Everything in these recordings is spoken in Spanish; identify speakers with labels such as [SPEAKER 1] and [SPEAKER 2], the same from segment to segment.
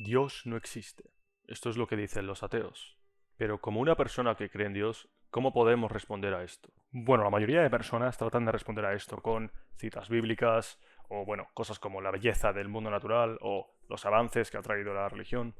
[SPEAKER 1] Dios no existe. Esto es lo que dicen los ateos. Pero como una persona que cree en Dios, ¿cómo podemos responder a esto? Bueno, la mayoría de personas tratan de responder a esto con citas bíblicas, o bueno, cosas como la belleza del mundo natural, o los avances que ha traído la religión.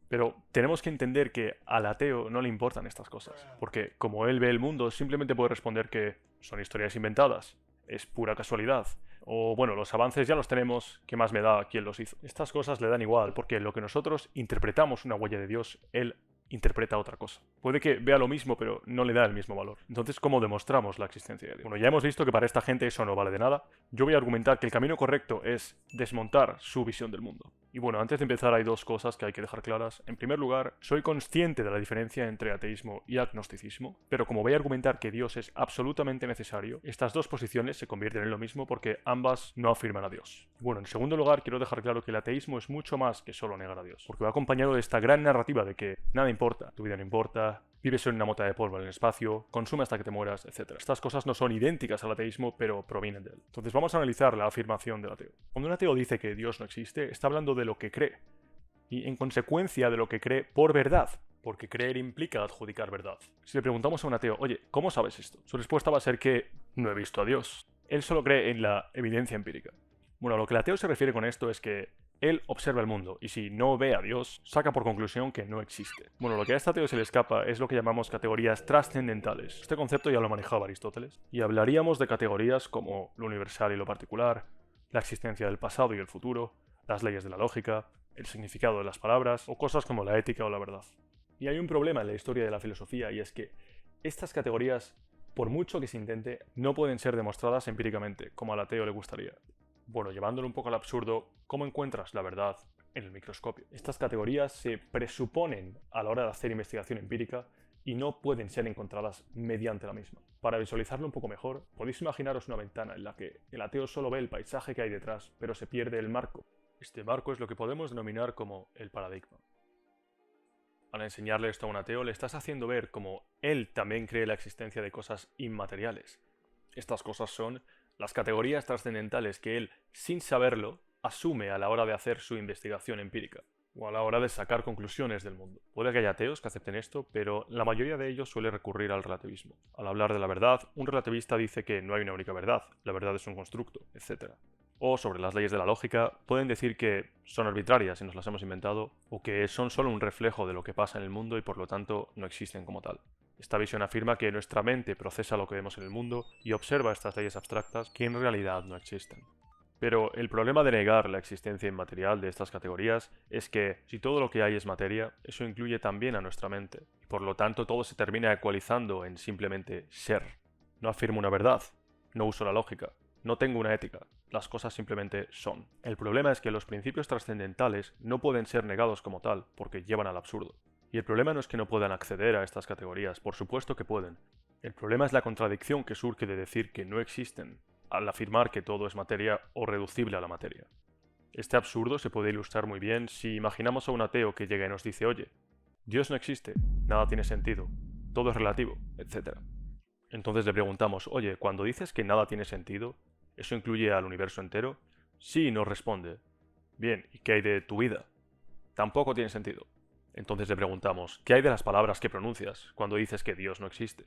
[SPEAKER 1] Pero tenemos que entender que al ateo no le importan estas cosas, porque como él ve el mundo, simplemente puede responder que son historias inventadas, es pura casualidad, o bueno, los avances ya los tenemos, ¿qué más me da quién los hizo? Estas cosas le dan igual, porque lo que nosotros interpretamos una huella de Dios, él interpreta otra cosa. Puede que vea lo mismo, pero no le da el mismo valor. Entonces, ¿cómo demostramos la existencia de Dios? Bueno, ya hemos visto que para esta gente eso no vale de nada. Yo voy a argumentar que el camino correcto es desmontar su visión del mundo. Y bueno, antes de empezar hay dos cosas que hay que dejar claras. En primer lugar, soy consciente de la diferencia entre ateísmo y agnosticismo, pero como voy a argumentar que Dios es absolutamente necesario, estas dos posiciones se convierten en lo mismo porque ambas no afirman a Dios. Bueno, en segundo lugar, quiero dejar claro que el ateísmo es mucho más que solo negar a Dios, porque va acompañado de esta gran narrativa de que nada importa, tu vida no importa, vives en una mota de polvo en el espacio, consume hasta que te mueras, etc. Estas cosas no son idénticas al ateísmo, pero provienen de él. Entonces vamos a analizar la afirmación del ateo. Cuando un ateo dice que Dios no existe, está hablando de lo que cree, y en consecuencia de lo que cree por verdad, porque creer implica adjudicar verdad. Si le preguntamos a un ateo, oye, ¿cómo sabes esto? Su respuesta va a ser que no he visto a Dios. Él solo cree en la evidencia empírica. Bueno, a lo que el ateo se refiere con esto es que él observa el mundo y si no ve a Dios, saca por conclusión que no existe. Bueno, lo que a este ateo se le escapa es lo que llamamos categorías trascendentales. Este concepto ya lo manejaba Aristóteles y hablaríamos de categorías como lo universal y lo particular, la existencia del pasado y el futuro, las leyes de la lógica, el significado de las palabras o cosas como la ética o la verdad. Y hay un problema en la historia de la filosofía y es que estas categorías, por mucho que se intente, no pueden ser demostradas empíricamente, como al ateo le gustaría. Bueno, llevándolo un poco al absurdo, ¿cómo encuentras la verdad en el microscopio? Estas categorías se presuponen a la hora de hacer investigación empírica y no pueden ser encontradas mediante la misma. Para visualizarlo un poco mejor, podéis imaginaros una ventana en la que el ateo solo ve el paisaje que hay detrás, pero se pierde el marco. Este marco es lo que podemos denominar como el paradigma. Al enseñarle esto a un ateo, le estás haciendo ver cómo él también cree la existencia de cosas inmateriales. Estas cosas son las categorías trascendentales que él, sin saberlo, asume a la hora de hacer su investigación empírica, o a la hora de sacar conclusiones del mundo. Puede que haya ateos que acepten esto, pero la mayoría de ellos suele recurrir al relativismo. Al hablar de la verdad, un relativista dice que no hay una única verdad, la verdad es un constructo, etc. O sobre las leyes de la lógica, pueden decir que son arbitrarias y nos las hemos inventado, o que son solo un reflejo de lo que pasa en el mundo y por lo tanto no existen como tal. Esta visión afirma que nuestra mente procesa lo que vemos en el mundo y observa estas leyes abstractas que en realidad no existen. Pero el problema de negar la existencia inmaterial de estas categorías es que, si todo lo que hay es materia, eso incluye también a nuestra mente, y por lo tanto todo se termina ecualizando en simplemente ser. No afirmo una verdad, no uso la lógica, no tengo una ética, las cosas simplemente son. El problema es que los principios trascendentales no pueden ser negados como tal, porque llevan al absurdo. Y el problema no es que no puedan acceder a estas categorías, por supuesto que pueden. El problema es la contradicción que surge de decir que no existen, al afirmar que todo es materia o reducible a la materia. Este absurdo se puede ilustrar muy bien si imaginamos a un ateo que llega y nos dice, oye, Dios no existe, nada tiene sentido, todo es relativo, etc. Entonces le preguntamos, oye, cuando dices que nada tiene sentido, ¿eso incluye al universo entero? Sí, nos responde. Bien, ¿y qué hay de tu vida? Tampoco tiene sentido. Entonces le preguntamos, ¿qué hay de las palabras que pronuncias cuando dices que Dios no existe?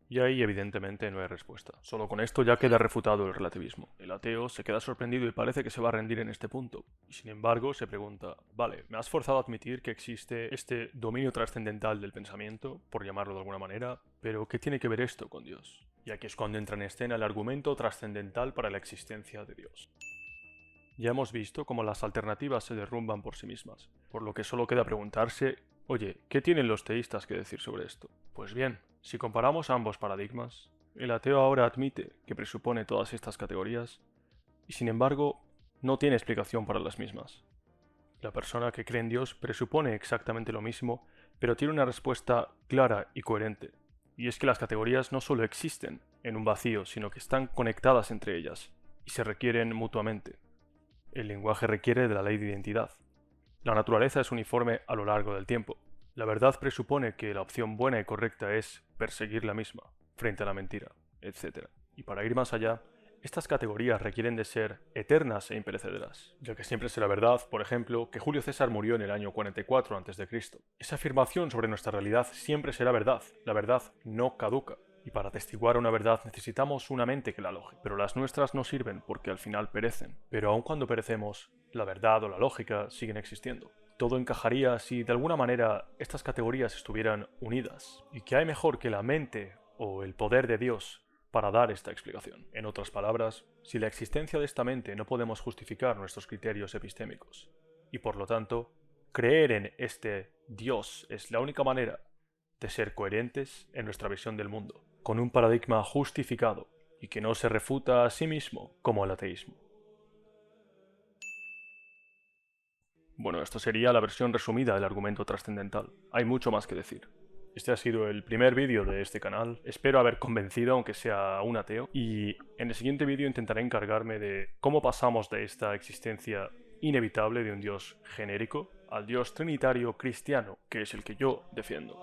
[SPEAKER 1] Y ahí evidentemente no hay respuesta. Solo con esto ya queda refutado el relativismo. El ateo se queda sorprendido y parece que se va a rendir en este punto. Y sin embargo se pregunta, vale, me has forzado a admitir que existe este dominio trascendental del pensamiento, por llamarlo de alguna manera, pero ¿qué tiene que ver esto con Dios? Y aquí es cuando entra en escena el argumento trascendental para la existencia de Dios. Ya hemos visto cómo las alternativas se derrumban por sí mismas, por lo que solo queda preguntarse, oye, ¿qué tienen los teístas que decir sobre esto? Pues bien, si comparamos ambos paradigmas, el ateo ahora admite que presupone todas estas categorías y sin embargo no tiene explicación para las mismas. La persona que cree en Dios presupone exactamente lo mismo, pero tiene una respuesta clara y coherente. Y es que las categorías no solo existen en un vacío, sino que están conectadas entre ellas y se requieren mutuamente. El lenguaje requiere de la ley de identidad. La naturaleza es uniforme a lo largo del tiempo. La verdad presupone que la opción buena y correcta es perseguir la misma, frente a la mentira, etc. Y para ir más allá, Estas categorías requieren de ser eternas e imperecederas, ya que siempre será verdad, por ejemplo, que Julio César murió en el año 44 a.C. Esa afirmación sobre nuestra realidad siempre será verdad, la verdad no caduca. Y para atestiguar una verdad necesitamos una mente que la aloje, pero las nuestras no sirven porque al final perecen. Pero aun cuando perecemos, la verdad o la lógica siguen existiendo. Todo encajaría si de alguna manera estas categorías estuvieran unidas. ¿Y qué hay mejor que la mente o el poder de Dios para dar esta explicación? En otras palabras, si la existencia de esta mente no podemos justificar nuestros criterios epistémicos, y por lo tanto, creer en este Dios es la única manera de ser coherentes en nuestra visión del mundo, con un paradigma justificado y que no se refuta a sí mismo como el ateísmo. Bueno, esto sería la versión resumida del argumento trascendental. Hay mucho más que decir. Este ha sido el primer vídeo de este canal. Espero haber convencido, aunque sea a un ateo. Y en el siguiente vídeo intentaré encargarme de cómo pasamos de esta existencia inevitable de un Dios genérico al Dios trinitario cristiano, que es el que yo defiendo.